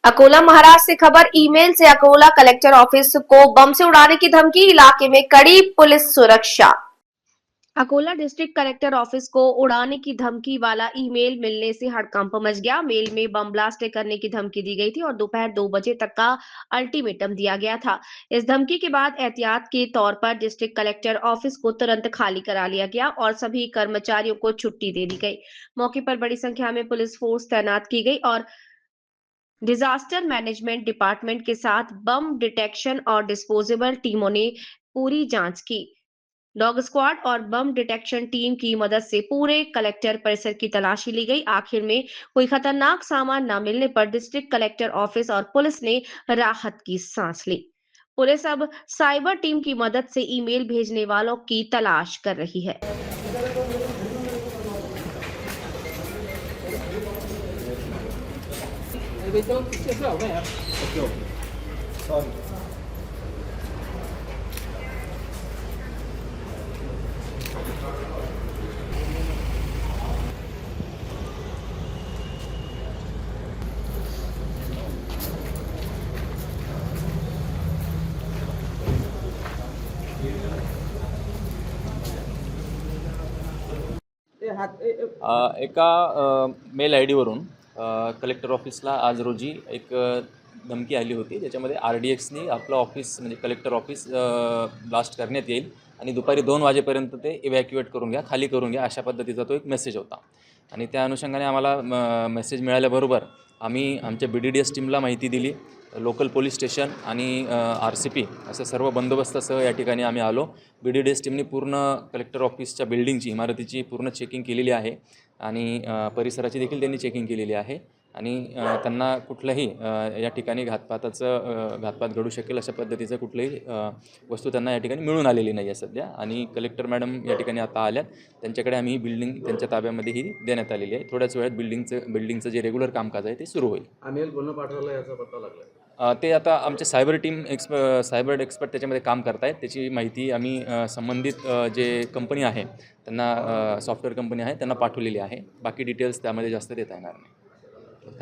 अकोला महाराज से खबर। ईमेल से Akola collector office को बम से उड़ाने की धमकी, इलाके में कड़ी पुलिस सुरक्षा। अकोला डिस्ट्रिक्ट कलेक्टर ऑफिस को उड़ाने की धमकी वाला ईमेल मिलने से हड़कंप मच गया। मेल में बम ब्लास्ट करने की धमकी दी गई थी और दोपहर 2 बजे तक का अल्टीमेटम दिया गया था। इस धमकी के बाद एहतियात के तौर पर डिस्ट्रिक्ट कलेक्टर ऑफिस को तुरंत खाली करा लिया गया और सभी कर्मचारियों को छुट्टी दे दी गई। मौके पर बड़ी संख्या में पुलिस फोर्स तैनात की गई और डिजास्टर मैनेजमेंट डिपार्टमेंट के साथ बम डिटेक्शन और डिस्पोजेबल टीमों ने पूरी जांच की। डॉग स्क्वाड और बम डिटेक्शन टीम की मदद से पूरे कलेक्टर परिसर की तलाशी ली गई। आखिर में कोई खतरनाक सामान न मिलने पर डिस्ट्रिक्ट कलेक्टर ऑफिस और पुलिस ने राहत की सांस ली। पुलिस अब साइबर टीम की मदद से ईमेल भेजने वालों की तलाश कर रही है। एका मेल आय डीवरून कलेक्टर ऑफिसला आज रोजी एक धमकी आली होती, ज्याच्यामध्ये RDXनी आपलं ऑफिस म्हणजे कलेक्टर ऑफिस ब्लास्ट करण्यात येईल आणि दुपारी 2 वाजेपर्यंत ते इव्हॅक्युएट करून घ्या, खाली करून घ्या, अशा पद्धतीचा तो एक मेसेज होता. आणि त्या अनुषंगाने आम्हाला मेसेज मिळाल्याबरोबर आम्ही आमच्या BDDS टीमला माहिती दिली. लोकल पोलीस स्टेशन आणि RCP असं सर्व बंदोबस्तासह या ठिकाणी आम्ही आलो. BDDS टीमने पूर्ण कलेक्टर ऑफिसच्या बिल्डिंगची, इमारतीची पूर्ण चेकिंग केलेली आहे आणि परिसराची देखील त्यांनी चेकिंग केलेली आहे आणि त्यांना कुठलंही या ठिकाणी घातपात घडू शकेल अशा पद्धतीचं कुठलंही वस्तू त्यांना या ठिकाणी मिळून आलेली नाही आहे सध्या. आणि कलेक्टर मॅडम या ठिकाणी आता आल्यात, त्यांच्याकडे आम्ही बिल्डिंग त्यांच्या ताब्यामध्ये ही देण्यात आलेली आहे. थोड्याच वेळात बिल्डिंगचं जे रेग्युलर कामकाज आहे ते सुरू होईल. आम्ही कोण पाठवलं याचा पत्ता लागला? ते आता आमचे सायबर सायबर एक्सपर्ट त्याच्यामध्ये काम करत आहेत. त्याची माहिती आम्ही संबंधित जे कंपनी आहे त्यांना, सॉफ्टवेअर कंपनी आहे त्यांना पाठवलेली आहे. बाकी डिटेल्स त्यामध्ये जास्त देता येणार नाही.